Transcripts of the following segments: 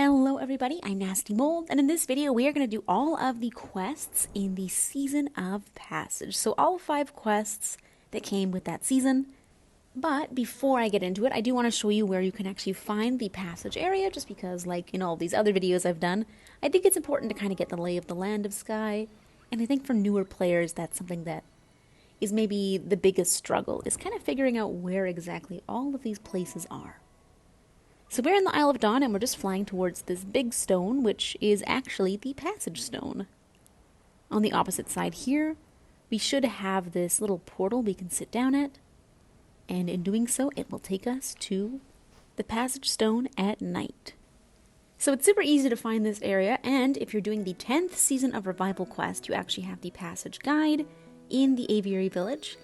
Hello everybody, I'm Nasty Mold, and in this video we are going to do all of the quests in the Season of Passage. So all 5 quests that came with that season. But before I get into it, I do want to show you where you can actually find the passage area, just because, like in all these other videos I've done, I think it's important to kind of get the lay of the land of Sky. And I think for newer players, that's something that is maybe the biggest struggle, is kind of figuring out where exactly all of these places are. So we're in the Isle of Dawn, and we're just flying towards this big stone, which is actually the passage stone. On the opposite side here, we should have this little portal we can sit down at, and in doing so, it will take us to the passage stone at night. So it's super easy to find this area, and if you're doing the 10th season of Revival Quest, you actually have the passage guide in the aviary village,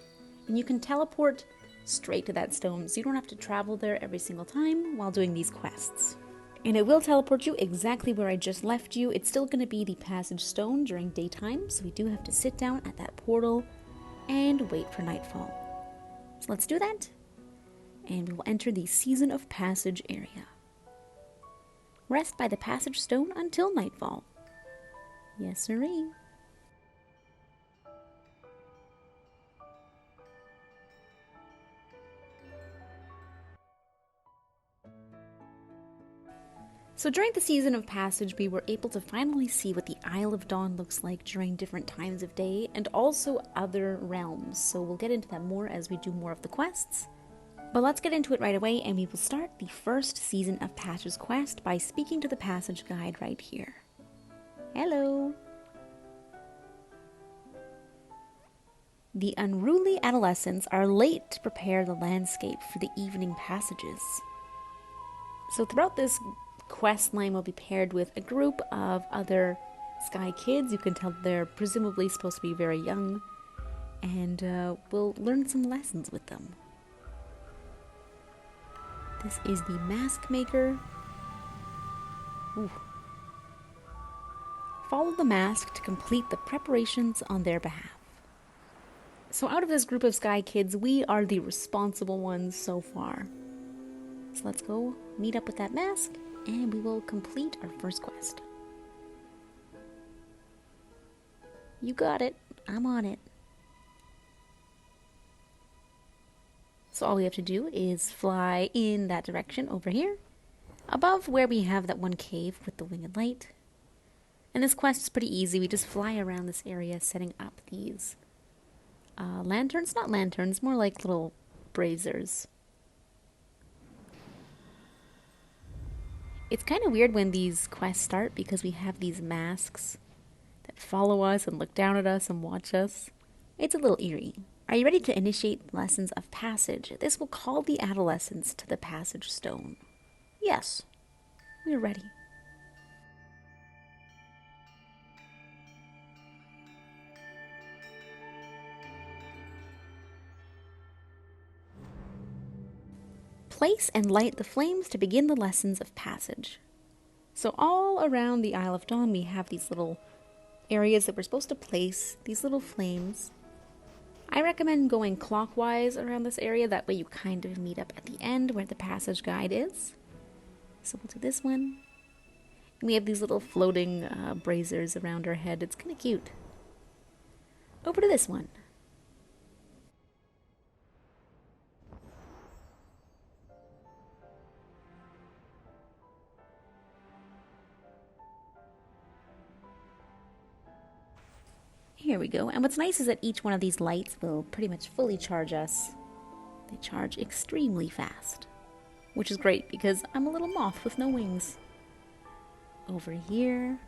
and you can teleport straight to that stone, so you don't have to travel there every single time while doing these quests. And it will teleport you exactly where I just left you. It's still going to be the passage stone during daytime, so we do have to sit down at that portal and wait for nightfall. So let's do that, and we will enter the Season of Passage area. Rest by the passage stone until nightfall. Yes, sirree. So during the Season of Passage, we were able to finally see what the Isle of Dawn looks like during different times of day, and also other realms. So we'll get into that more as we do more of the quests. But let's get into it right away, and we will start the first Season of Passage quest by speaking to the passage guide right here. Hello! The unruly adolescents are late to prepare the landscape for the evening passages. So throughout this quest line will be paired with a group of other Sky kids. You can tell they're presumably supposed to be very young, and we'll learn some lessons with them. This is the mask maker. Ooh. Follow the mask to complete the preparations on their behalf. So out of this group of Sky kids, we are the responsible ones so far. So let's go meet up with that mask, and we will complete our first quest. You got it. I'm on it. So all we have to do is fly in that direction over here, above where we have that one cave with the winged light. And this quest is pretty easy. We just fly around this area setting up these lanterns. Not lanterns, more like little braziers. It's kind of weird when these quests start because we have these masks that follow us and look down at us and watch us. It's a little eerie. Are you ready to initiate lessons of passage? This will call the adolescents to the passage stone. Yes, we're ready. Place and light the flames to begin the lessons of passage. So all around the Isle of Dawn we have these little areas that we're supposed to place these little flames. I recommend going clockwise around this area, that way you kind of meet up at the end where the passage guide is. So we'll do this one. And we have these little floating braziers around our head. It's kind of cute. Over to this one. Here we go. And what's nice is that each one of these lights will pretty much fully charge us. They charge extremely fast, which is great because I'm a little moth with no wings. Over here.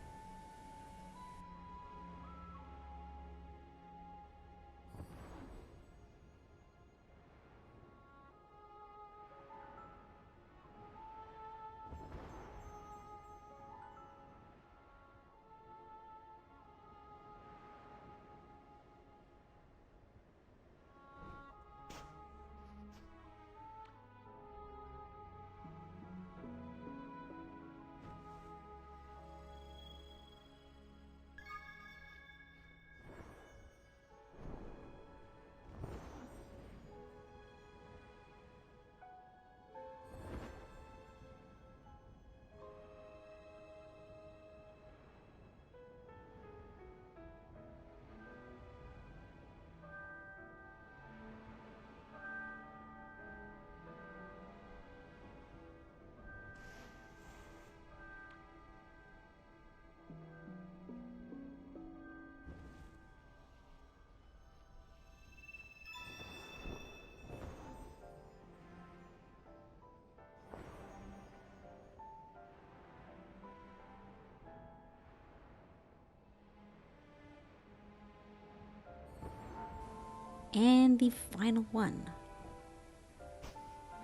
And the final one.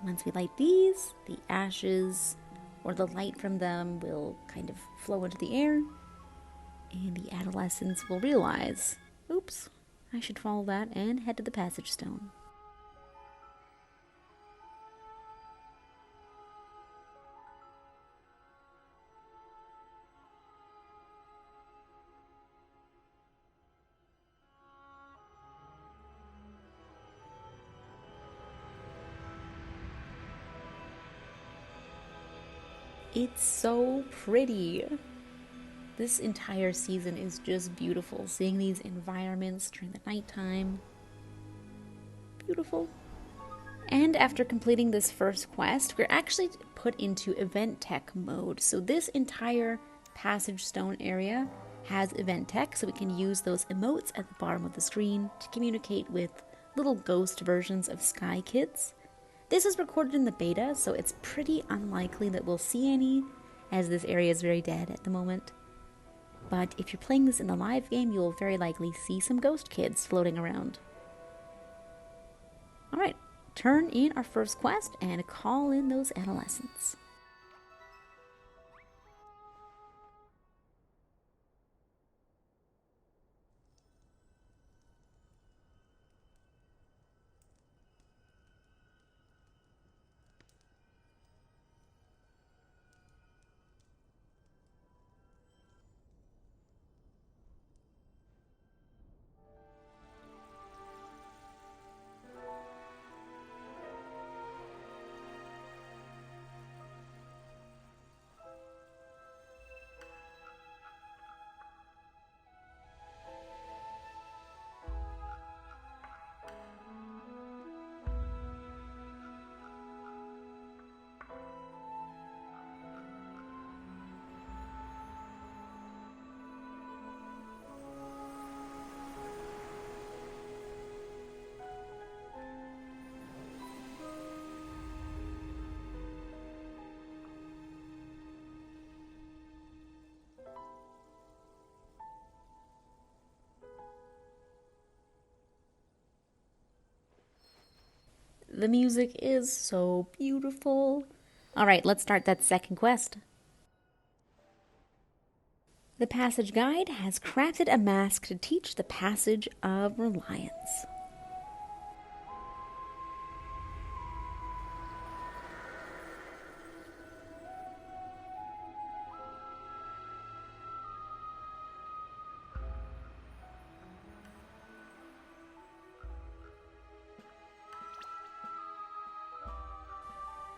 Once we light these, the ashes or the light from them will kind of flow into the air, and the adolescents will realize, oops, I should follow that and head to the passage stone. It's so pretty. This entire season is just beautiful. Seeing these environments during the nighttime. Beautiful. And after completing this first quest, we're actually put into event tech mode. So this entire passage stone area has event tech, so we can use those emotes at the bottom of the screen to communicate with little ghost versions of Sky Kids. This is recorded in the beta, so it's pretty unlikely that we'll see any, as this area is very dead at the moment. But if you're playing this in the live game, you'll very likely see some ghost kids floating around. Alright, turn in our first quest and call in those adolescents. The music is so beautiful. Alright, let's start that second quest. The passage guide has crafted a mask to teach the passage of Reliance.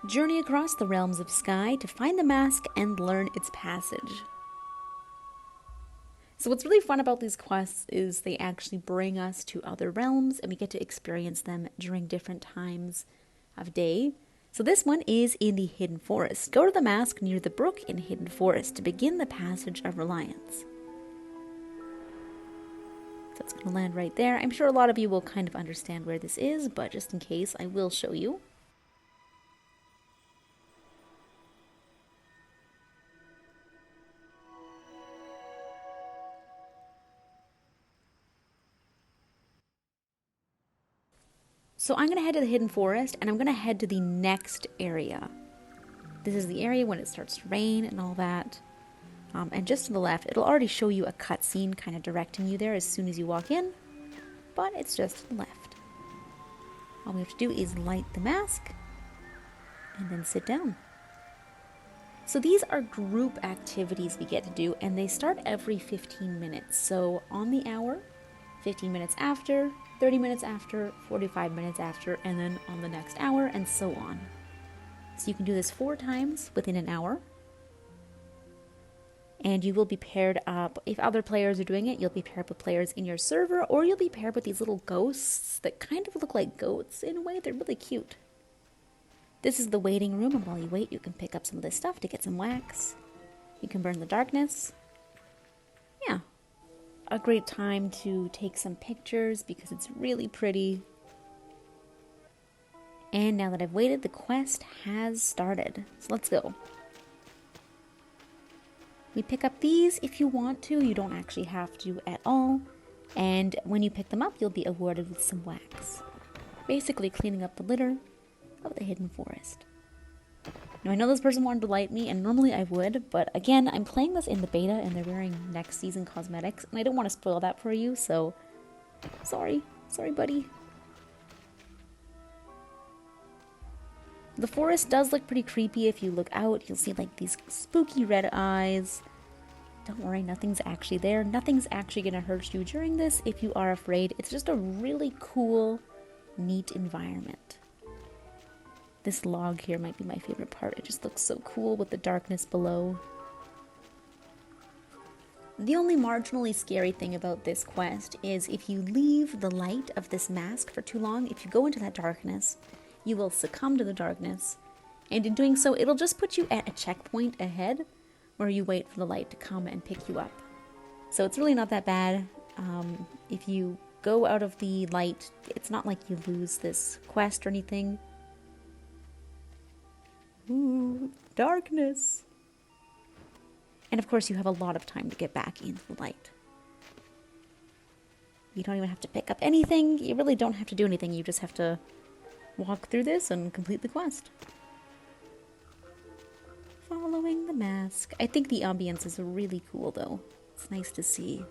Journey across the realms of sky to find the mask and learn its passage. So what's really fun about these quests is they actually bring us to other realms and we get to experience them during different times of day. So this one is in the Hidden Forest. Go to the mask near the brook in Hidden Forest to begin the passage of Reliance. So it's going to land right there. I'm sure a lot of you will kind of understand where this is, but just in case, I will show you. So I'm going to head to the Hidden Forest, and I'm going to head to the next area. This is the area when it starts to rain and all that. And just to the left, it'll already show you a cutscene kind of directing you there as soon as you walk in. But it's just to the left. All we have to do is light the mask, and then sit down. So these are group activities we get to do, and they start every 15 minutes. So on the hour, 15 minutes after, 30 minutes after, 45 minutes after, and then on the next hour, and so on. So you can do this 4 times within an hour. And you will be paired up. If other players are doing it, you'll be paired with players in your server, or you'll be paired with these little ghosts that kind of look like goats in a way. They're really cute. This is the waiting room, and while you wait, you can pick up some of this stuff to get some wax. You can burn the darkness. Yeah. A great time to take some pictures because it's really pretty. And now that I've waited, the quest has started. So let's go. We pick up these if you want to. You don't actually have to at all. And when you pick them up, you'll be awarded with some wax. Basically cleaning up the litter of the hidden forest. Now, I know this person wanted to light me, and normally I would, but again, I'm playing this in the beta, and they're wearing next season cosmetics, and I don't want to spoil that for you, so sorry. Sorry, buddy. The forest does look pretty creepy. If you look out, you'll see like these spooky red eyes. Don't worry, nothing's actually there. Nothing's actually going to hurt you during this if you are afraid. It's just a really cool, neat environment. This log here might be my favorite part. It just looks so cool with the darkness below. The only marginally scary thing about this quest is if you leave the light of this mask for too long, if you go into that darkness, you will succumb to the darkness. And in doing so, it'll just put you at a checkpoint ahead where you wait for the light to come and pick you up. So it's really not that bad. If you go out of the light, it's not like you lose this quest or anything. Ooh, darkness. And of course you have a lot of time to get back into the light. You don't even have to pick up anything. You really don't have to do anything. You just have to walk through this and complete the quest. Following the mask. I think the ambience is really cool though. It's nice to see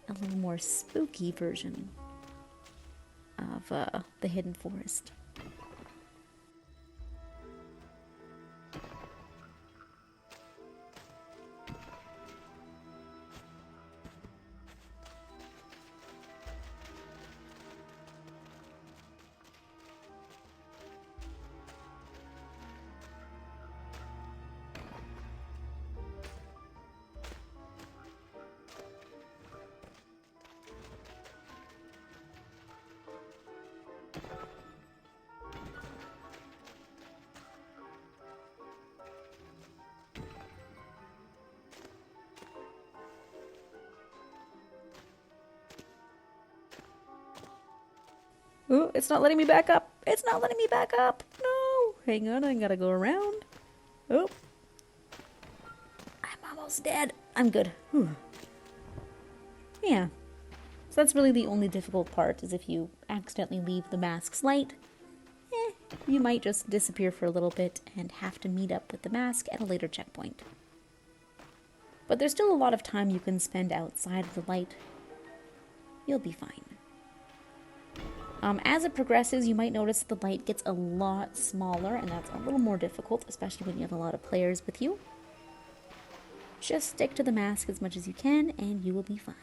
a little more spooky version of the hidden forest. Oh, it's not letting me back up. It's not letting me back up. No. Hang on, I gotta go around. Oh. I'm almost dead. I'm good. Whew. Yeah. So that's really the only difficult part, is if you accidentally leave the mask's light, you might just disappear for a little bit and have to meet up with the mask at a later checkpoint. But there's still a lot of time you can spend outside of the light. You'll be fine. As it progresses, you might notice the light gets a lot smaller, and that's a little more difficult, especially when you have a lot of players with you. Just stick to the mask as much as you can, and you will be fine.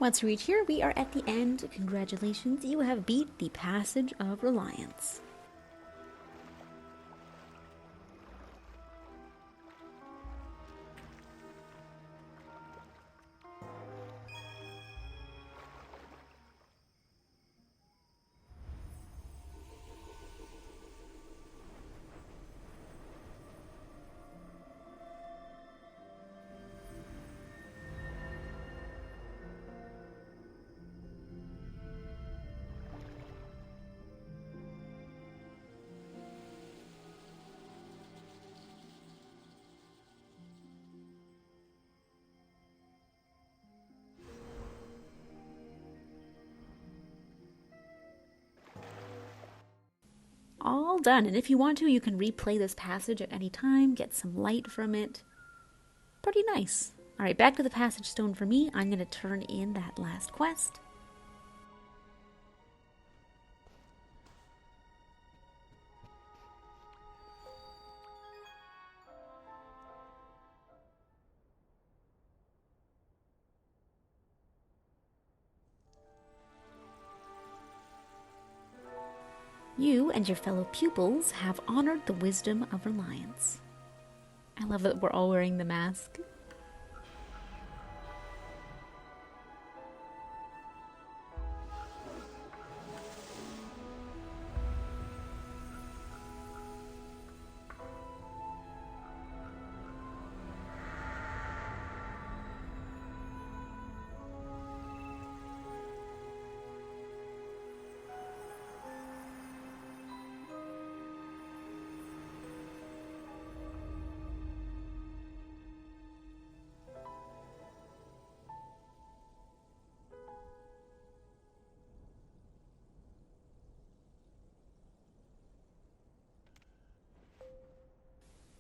Once we reach here, we are at the end. Congratulations, you have beat the Passage of Reliance. All done, and if you want to, you can replay this passage at any time, get some light from it. Pretty nice. Alright, back to the passage stone for me. I'm going to turn in that last quest. You and your fellow pupils have honored the wisdom of Reliance. I love that we're all wearing the mask.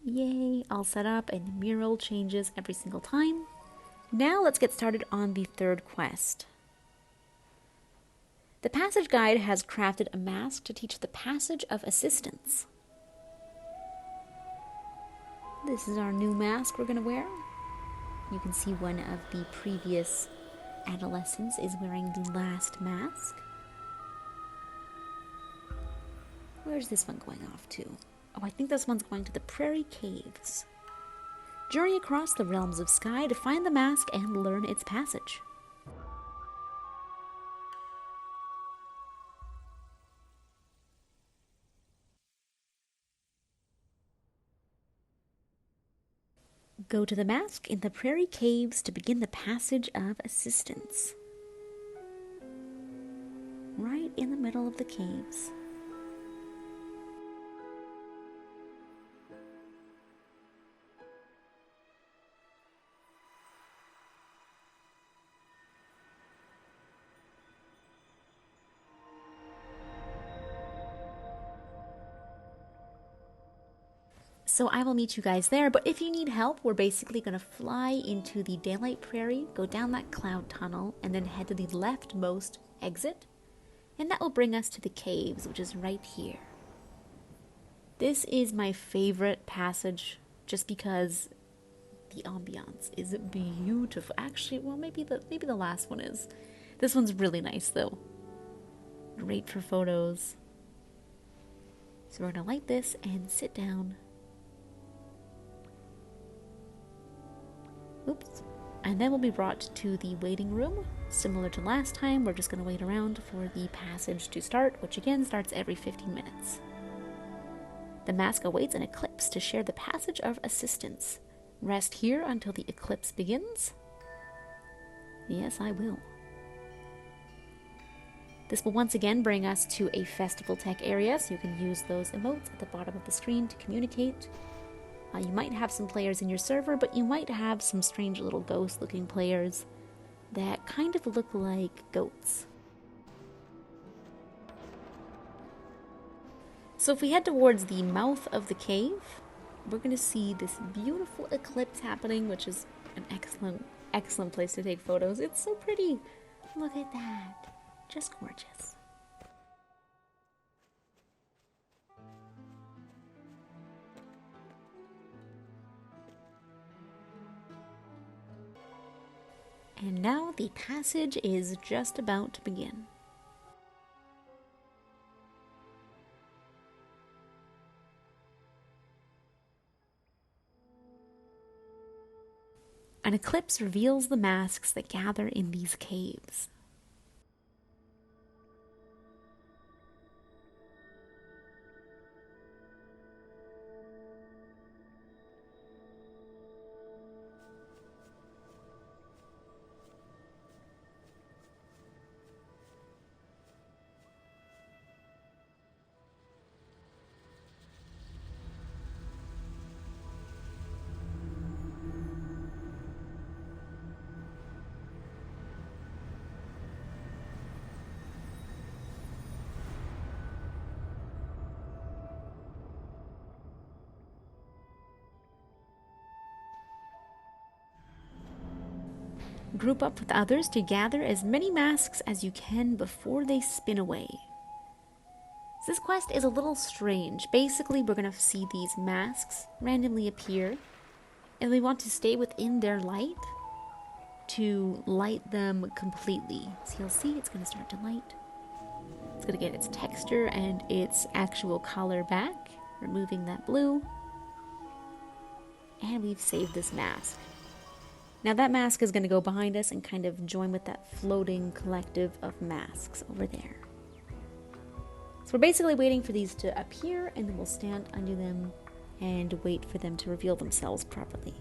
Yay, all set up, and the mural changes every single time. Now let's get started on the third quest. The passage guide has crafted a mask to teach the passage of assistance. This is our new mask we're going to wear. You can see one of the previous adolescents is wearing the last mask. Where's this one going off to? Oh, I think this one's going to the Prairie Caves. Journey across the realms of sky to find the mask and learn its passage. Go to the mask in the Prairie Caves to begin the passage of assistance. Right in the middle of the caves. So I will meet you guys there, but if you need help, we're basically going to fly into the Daylight Prairie, go down that cloud tunnel, and then head to the leftmost exit, and that will bring us to the caves, which is right here. This is my favorite passage, just because the ambiance is beautiful. Actually, well, maybe the last one is. This one's really nice, though. Great for photos. So we're going to light this and sit down. Oops. And then we'll be brought to the waiting room. Similar to last time, we're just going to wait around for the passage to start, which again starts every 15 minutes. The mask awaits an eclipse to share the passage of assistance. Rest here until the eclipse begins. Yes, I will. This will once again bring us to a festival tech area, so you can use those emotes at the bottom of the screen to communicate. You might have some players in your server, but you might have some strange little ghost-looking players that kind of look like goats. So if we head towards the mouth of the cave, we're going to see this beautiful eclipse happening, which is an excellent place to take photos. It's so pretty. Look at that. Just gorgeous. And now the passage is just about to begin. An eclipse reveals the masks that gather in these caves. Group up with others to gather as many masks as you can before they spin away. This quest is a little strange. Basically, we're going to see these masks randomly appear, and we want to stay within their light to light them completely. So you'll see it's going to start to light. It's going to get its texture and its actual color back, removing that blue. And we've saved this mask. Now that mask is going to go behind us and kind of join with that floating collective of masks over there. So we're basically waiting for these to appear, and then we'll stand under them and wait for them to reveal themselves properly.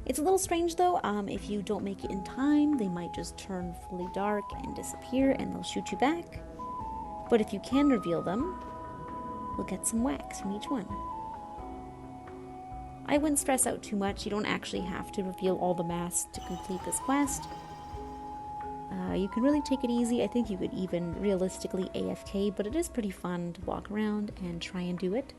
It's a little strange though. If you don't make it in time, they might just turn fully dark and disappear, and they'll shoot you back. But if you can reveal them, we'll get some wax from each one. I wouldn't stress out too much. You don't actually have to reveal all the masks to complete this quest. You can really take it easy. I think you could even realistically AFK, but it is pretty fun to walk around and try and do it.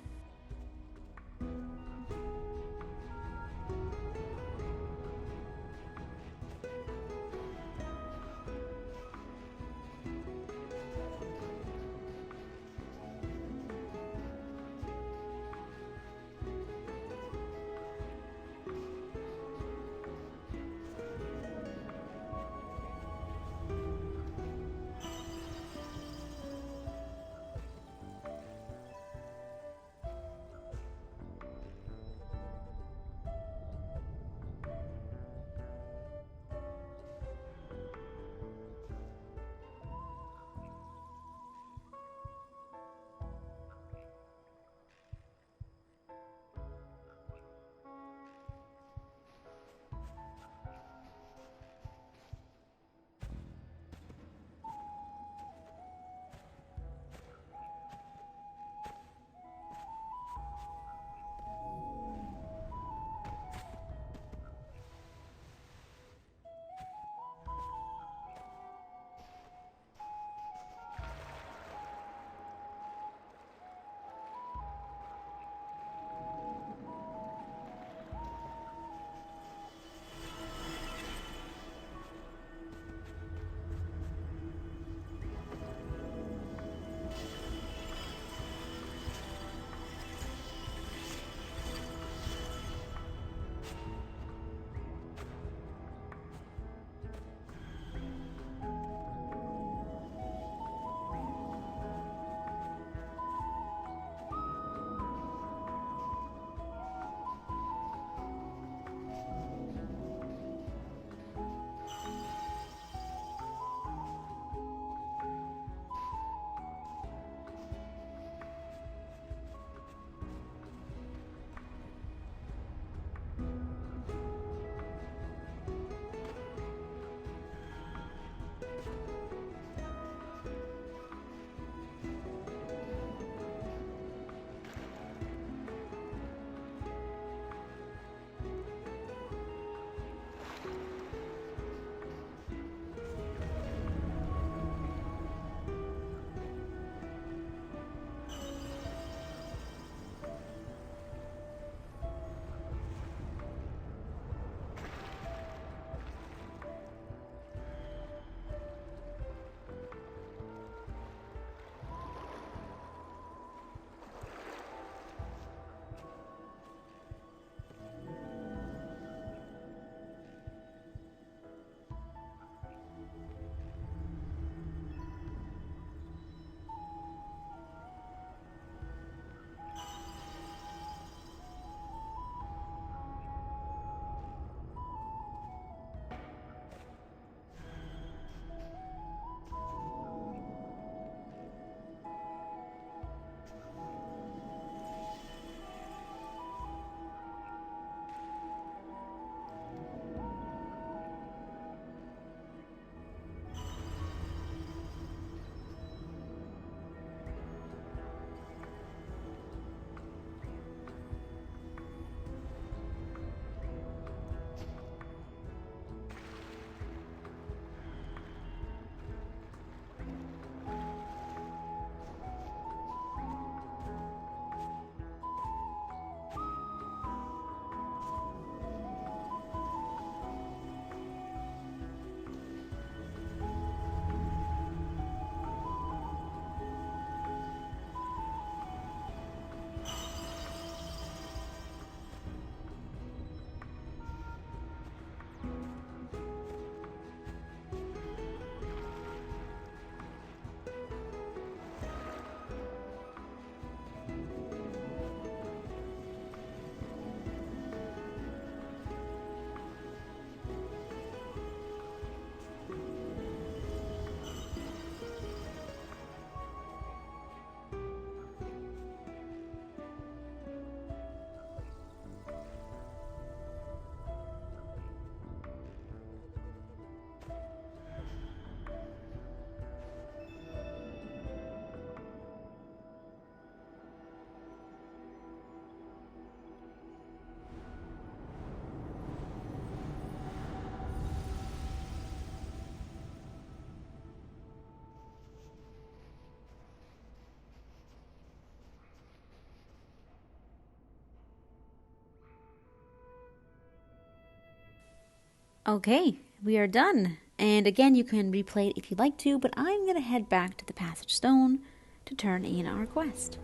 Okay, we are done. And again, you can replay it if you'd like to, but I'm going to head back to the Passage Stone to turn in our quest.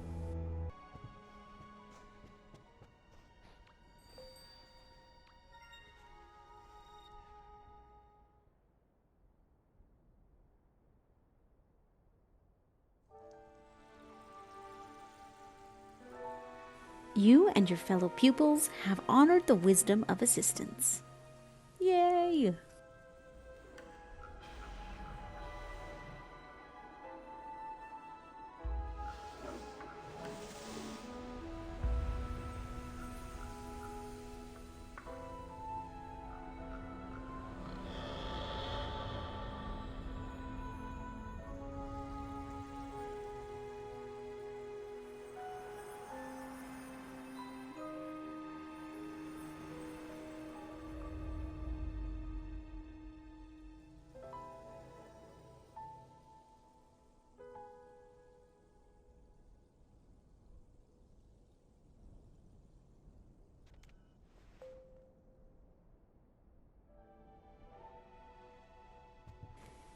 You and your fellow pupils have honored the wisdom of assistance. Yay!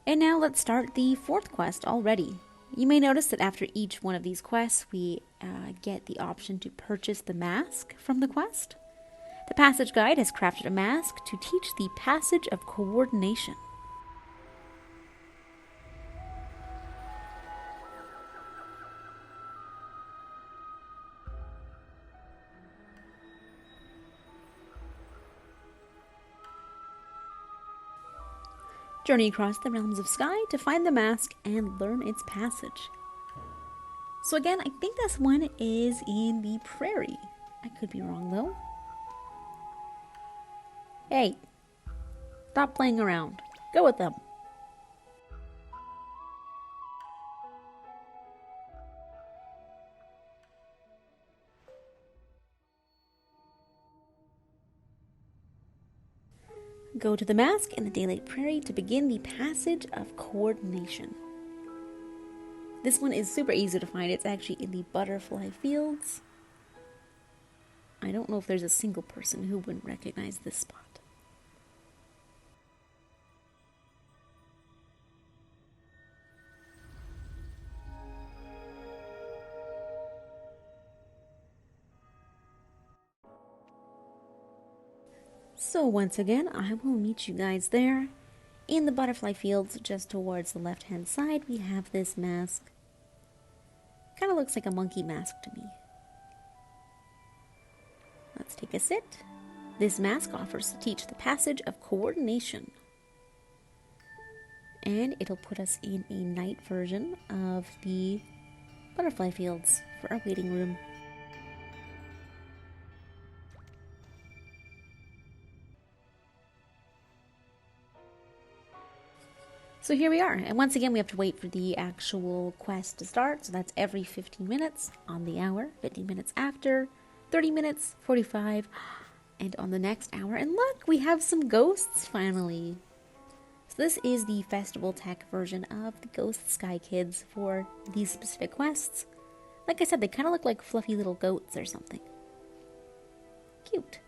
And now let's start the fourth quest already. You may notice that after each one of these quests, we get the option to purchase the mask from the quest. The Passage Guide has crafted a mask to teach the passage of coordination. Journey across the realms of sky to find the mask and learn its passage. So again, I think this one is in the prairie. I could be wrong though. Hey, stop playing around. Go with them. Go to the mask in the Daylight Prairie to begin the passage of coordination. This one is super easy to find. It's actually in the Butterfly Fields. I don't know if there's a single person who wouldn't recognize this spot. So once again, I will meet you guys there. In the Butterfly Fields, just towards the left-hand side, we have this mask. Kind of looks like a monkey mask to me. Let's take a sit. This mask offers to teach the passage of coordination. And it'll put us in a night version of the Butterfly Fields for our waiting room. So here we are, and once again we have to wait for the actual quest to start, so that's every 15 minutes on the hour, 15 minutes after, 30 minutes, 45, and on the next hour. And look, we have some ghosts finally. So this is the Festival Tech version of the Ghost Sky Kids for these specific quests. Like I said, they kind of look like fluffy little goats or something. Cute.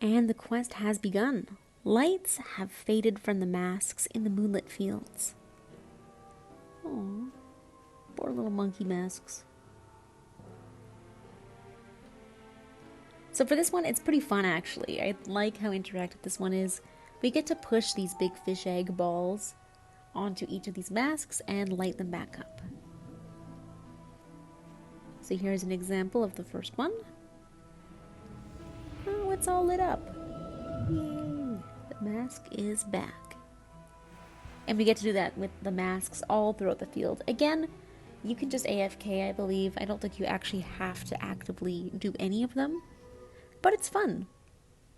And the quest has begun. Lights have faded from the masks in the moonlit fields. Oh, poor little monkey masks. So for this one, it's pretty fun actually. I like how interactive this one is. We get to push these big fish egg balls onto each of these masks and light them back up. So here's an example of the first one. Oh, it's all lit up. Yay! The mask is back. And we get to do that with the masks all throughout the field. Again, you can just AFK, I believe. I don't think you actually have to actively do any of them. But it's fun.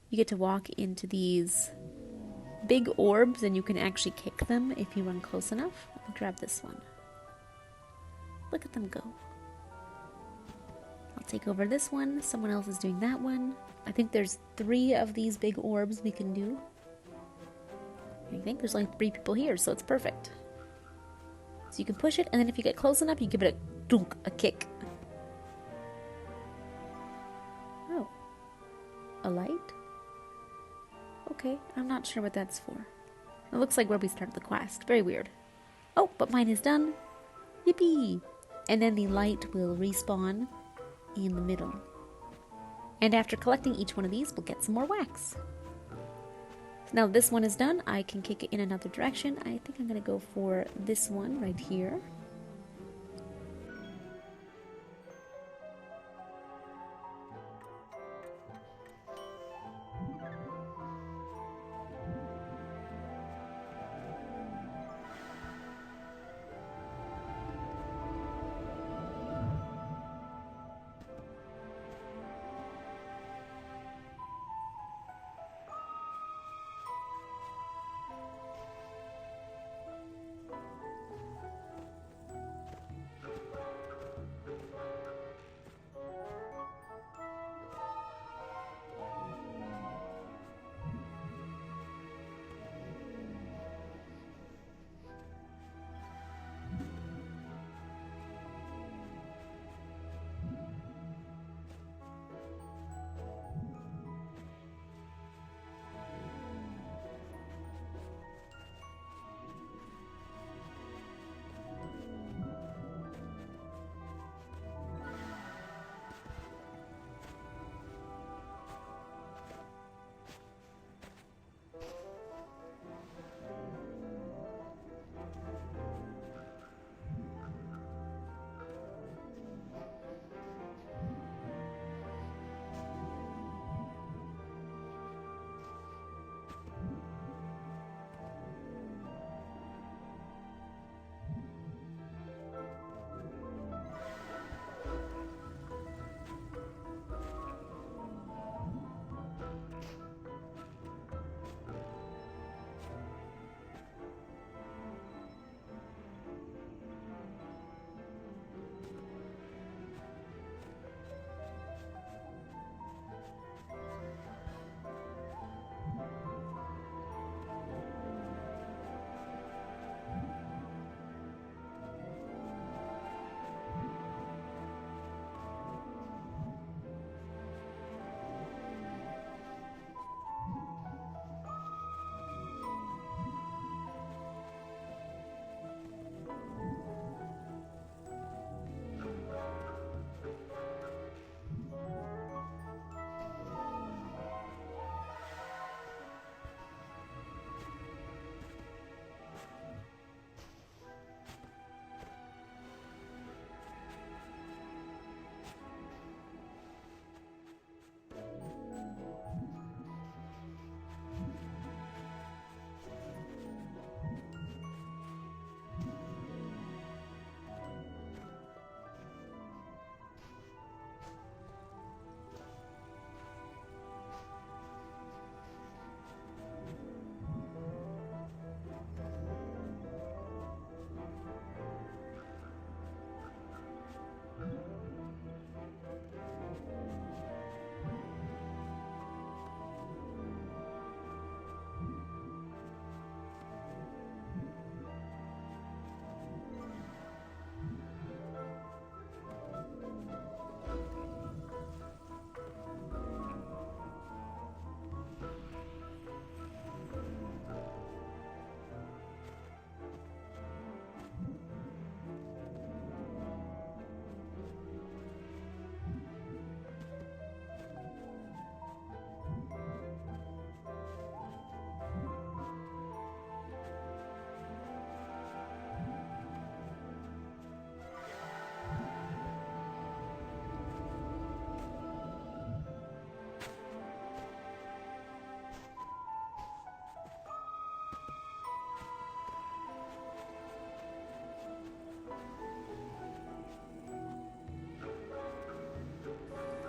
You get to walk into these big orbs and you can actually kick them if you run close enough. Let me grab this one. Look at them go. I'll take over this one. Someone else is doing that one. I think there's 3 of these big orbs we can do. I think there's only 3 people here, so it's perfect. So you can push it, and then if you get close enough, you give it a dunk, a kick. Oh. A light? Okay, I'm not sure what that's for. It looks like where we started the quest. Very weird. Oh, but mine is done. Yippee! And then the light will respawn in the middle. And after collecting each one of these, we'll get some more wax. So now this one is done, I can kick it in another direction. I think I'm going to go for this one right here.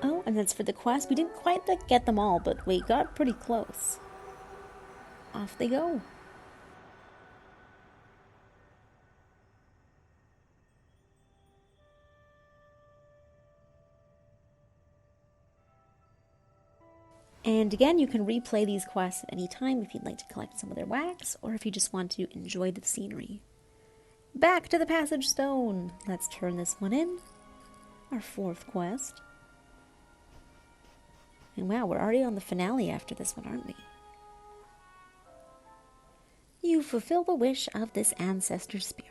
Oh, and that's for the quest. We didn't quite get them all, but we got pretty close. Off they go. And again, you can replay these quests at any time if you'd like to collect some of their wax, or if you just want to enjoy the scenery. Back to the Passage Stone! Let's turn this one in. Our fourth quest. And wow, we're already on the finale after this one, aren't we? you fulfill the wish of this ancestor spirit.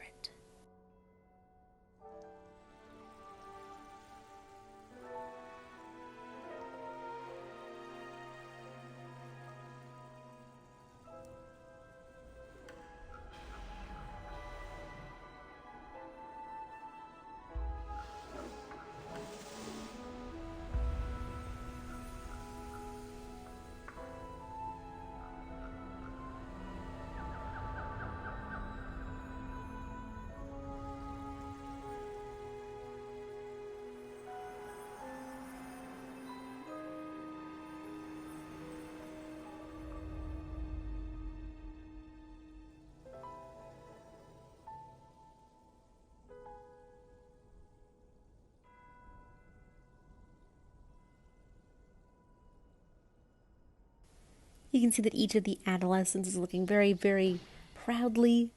You can see that each of the adolescents is looking very, very proudly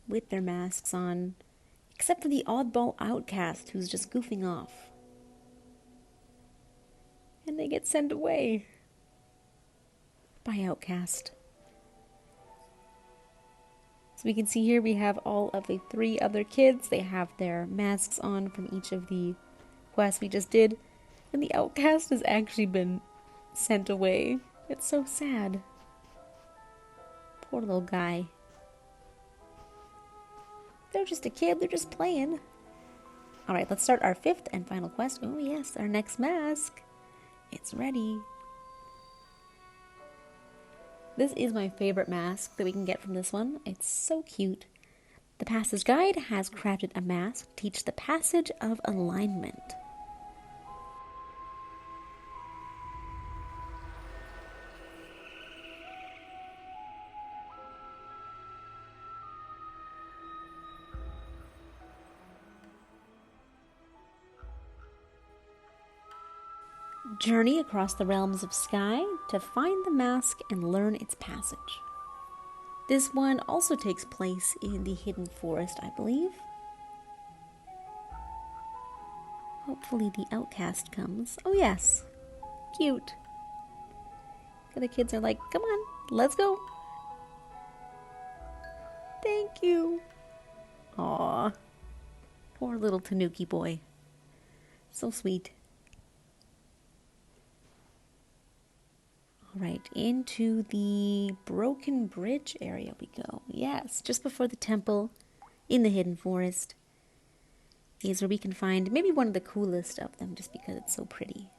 with their masks on, except for the oddball outcast who's just goofing off. And they get sent away by Outcast. So we can see here we have all of the 3 other kids. They have their masks on from each of the quests we just did. And the Outcast has actually been sent away. It's so sad. Poor little guy. They're just a kid, they're just playing. Alright, let's start our 5th and final quest. Oh yes, our next mask. It's ready. This is my favorite mask that we can get from this one. It's so cute. The Passage Guide has crafted a mask to teach the passage of alignment. Journey across the realms of sky to find the mask and learn its passage. This one also takes place in the Hidden Forest, I believe. Hopefully the Outcast comes. Oh yes, cute. The other kids are like, come on, let's go. Thank you. Aww, poor little Tanuki boy. So sweet. Alright, into the Broken Bridge area we go. Yes, just before the temple in the Hidden Forest is where we can find maybe one of the coolest of them just because it's so pretty.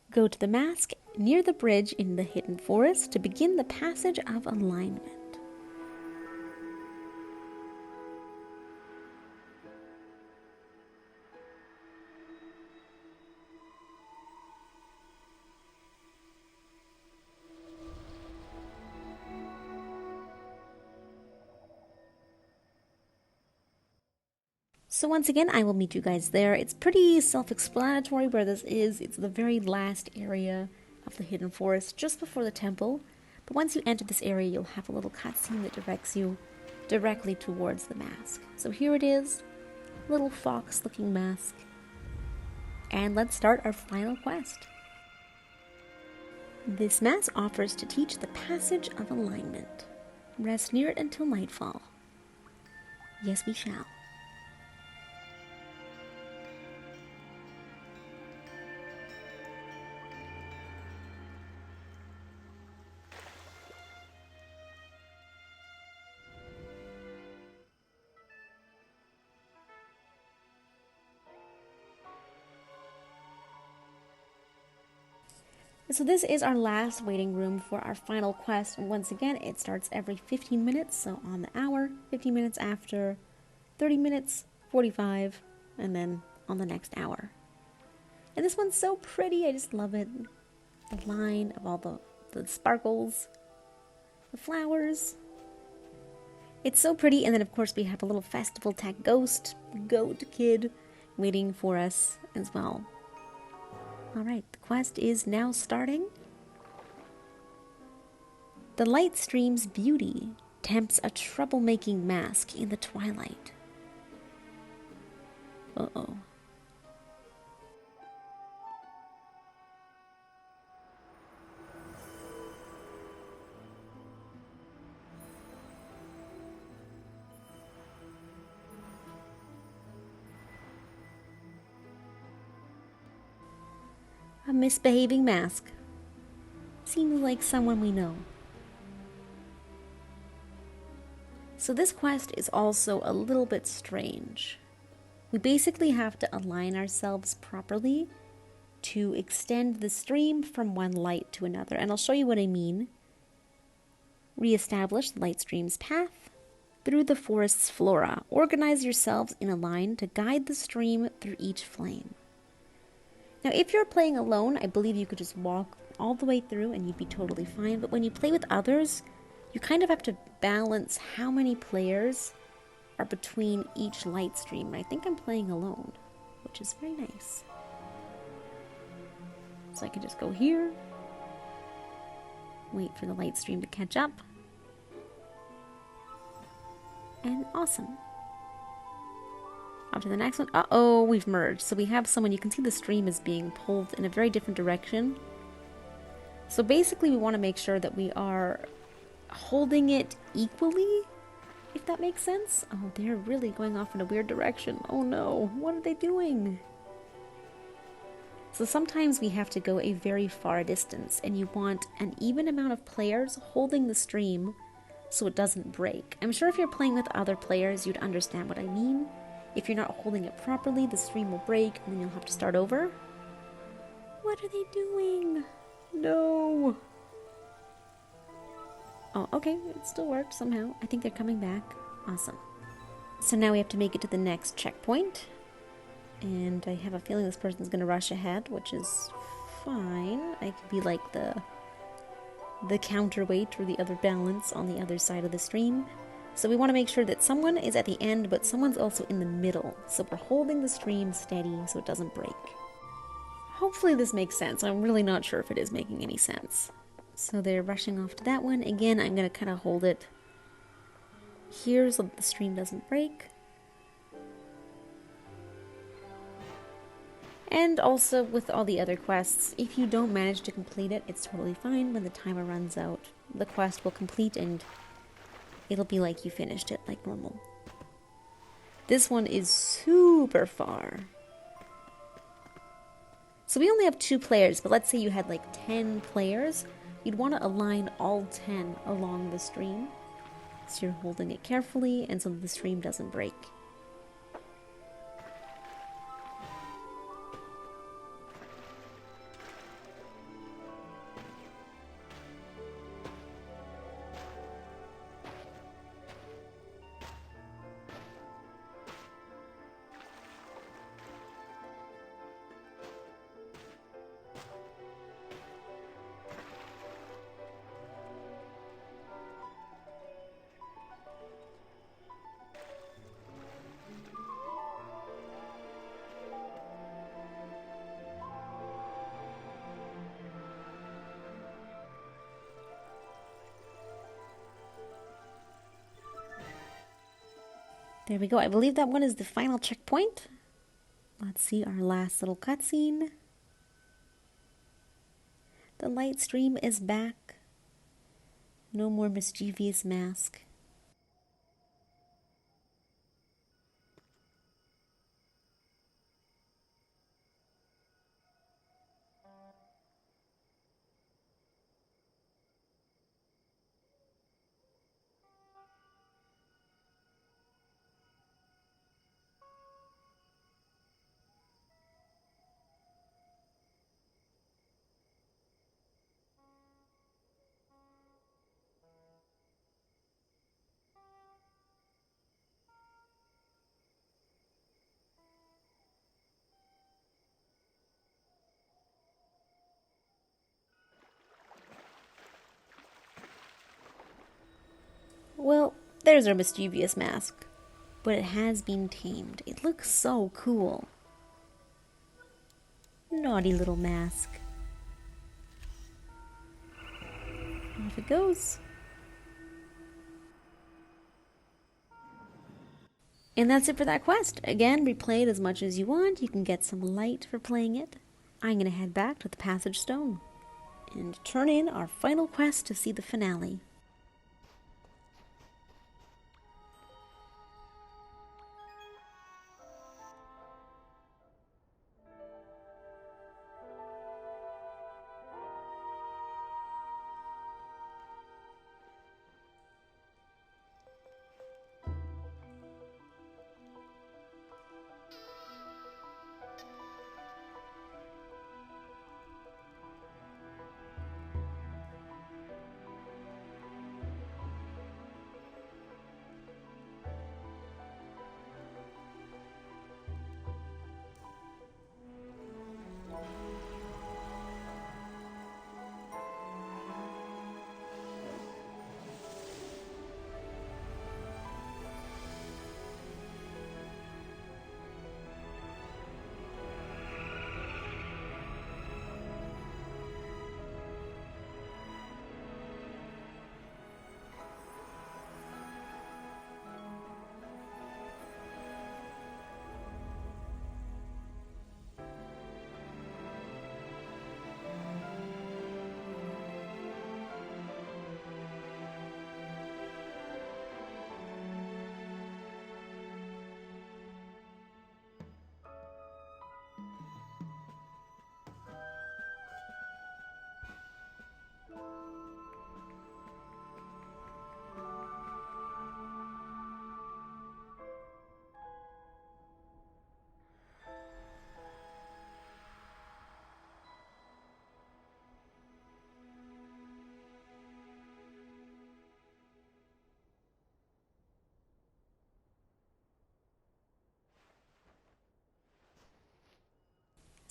Go to the mask near the bridge in the Hidden Forest to begin the passage of alignment. So once again, I will meet you guys there. It's pretty self-explanatory where this is. It's the very last area of the Hidden Forest, just before the temple. But once you enter this area, you'll have a little cutscene that directs you directly towards the mask. So here it is, little fox-looking mask. And let's start our final quest. This mask offers to teach the passage of alignment. Rest near it until nightfall. Yes, we shall. So this is our last waiting room for our final quest, and once again it starts every 15 minutes, so on the hour, 15 minutes after, 30 minutes, 45, and then on the next hour. And this one's so pretty, I just love it. The line of all the sparkles, the flowers. It's so pretty, and then of course we have a little festival tag ghost, goat kid, waiting for us as well. Alright, the quest is now starting. The light stream's beauty tempts a troublemaking mask in the twilight. Uh-oh. A misbehaving mask. Seems like someone we know. So this quest is also a little bit strange. We basically have to align ourselves properly to extend the stream from one light to another. And I'll show you what I mean. Re-establish the light stream's path through the forest's flora. Organize yourselves in a line to guide the stream through each flame. Now, if you're playing alone, I believe you could just walk all the way through and you'd be totally fine. But when you play with others, you kind of have to balance how many players are between each light stream. And I think I'm playing alone, which is very nice. So I can just go here, wait for the light stream to catch up, and awesome. On to the next one. Uh-oh, we've merged. So we have someone, you can see the stream is being pulled in a very different direction. So basically we want to make sure that we are holding it equally, if that makes sense. Oh, they're really going off in a weird direction. Oh no, what are they doing? So sometimes we have to go a very far distance, and you want an even amount of players holding the stream so it doesn't break. I'm sure if you're playing with other players, you'd understand what I mean. If you're not holding it properly, the stream will break, and then you'll have to start over. What are they doing? No. Oh, okay, it still worked somehow. I think they're coming back. Awesome. So now we have to make it to the next checkpoint. And I have a feeling this person's going to rush ahead, which is fine. I could be like the counterweight or the other balance on the other side of the stream. So we want to make sure that someone is at the end, but someone's also in the middle. So we're holding the stream steady so it doesn't break. Hopefully this makes sense. I'm really not sure if it is making any sense. So they're rushing off to that one. Again, I'm going to kind of hold it here so that the stream doesn't break. And also with all the other quests, if you don't manage to complete it, it's totally fine. When the timer runs out, the quest will complete and it'll be like you finished it like normal. This one is super far. So we only have 2 players, but let's say you had like 10 players. You'd want to align all 10 along the stream. So you're holding it carefully and so the stream doesn't break. There we go. I believe that one is the final checkpoint. Let's see our last little cutscene. The light stream is back. No more mischievous mask. Well, there's our mischievous mask. But it has been tamed. It looks so cool. Naughty little mask. Off it goes. And that's it for that quest. Again, replay it as much as you want. You can get some light for playing it. I'm going to head back to the Passage Stone and turn in our final quest to see the finale.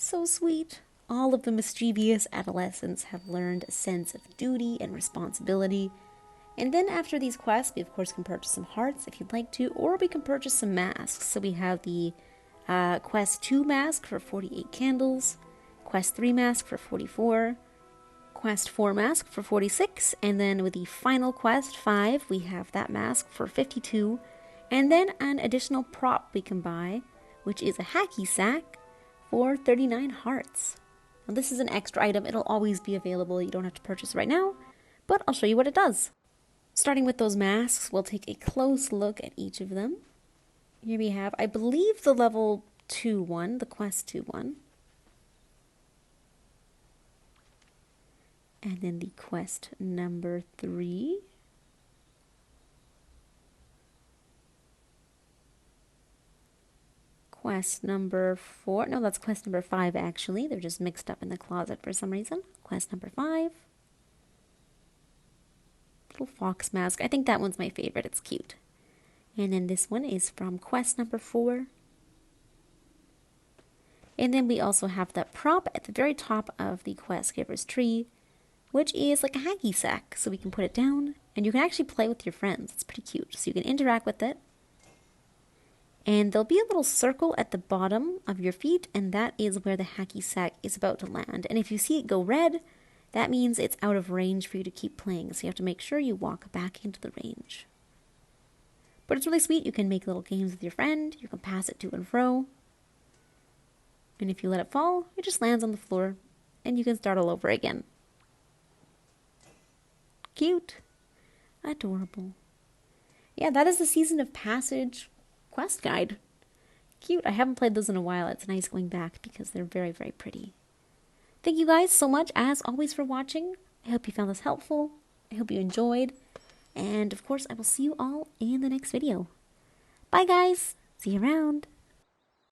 So sweet. All of the mischievous adolescents have learned a sense of duty and responsibility. And then after these quests, we of course can purchase some hearts if you'd like to, or we can purchase some masks. So we have the Quest 2 mask for 48 candles, Quest 3 mask for 44, Quest 4 mask for 46, and then with the final Quest 5, we have that mask for 52, and then an additional prop we can buy, which is a hacky sack for 39 hearts. Now this is an extra item, it'll always be available, you don't have to purchase right now, but I'll show you what it does. Starting with those masks, we'll take a close look at each of them. Here we have, I believe, the level 2 one, the Quest 2 one. And then the Quest number 3. Quest number 4. No, that's Quest number 5, actually. They're just mixed up in the closet for some reason. Quest number 5. Little fox mask. I think that one's my favorite. It's cute. And then this one is from Quest number 4. And then we also have that prop at the very top of the Quest Giver's tree, which is like a hacky sack. So we can put it down, and you can actually play with your friends. It's pretty cute. So you can interact with it. And there'll be a little circle at the bottom of your feet, and that is where the hacky sack is about to land. And if you see it go red, that means it's out of range for you to keep playing. So you have to make sure you walk back into the range. But it's really sweet. You can make little games with your friend. You can pass it to and fro. And if you let it fall, it just lands on the floor, and you can start all over again. Cute. Adorable. Yeah, that is the Season of Passage quest guide. Cute. I haven't played those in a while. It's nice going back because they're very, very pretty. Thank you guys so much, as always, for watching. I hope you found this helpful. I hope you enjoyed. And, of course, I will see you all in the next video. Bye, guys. See you around.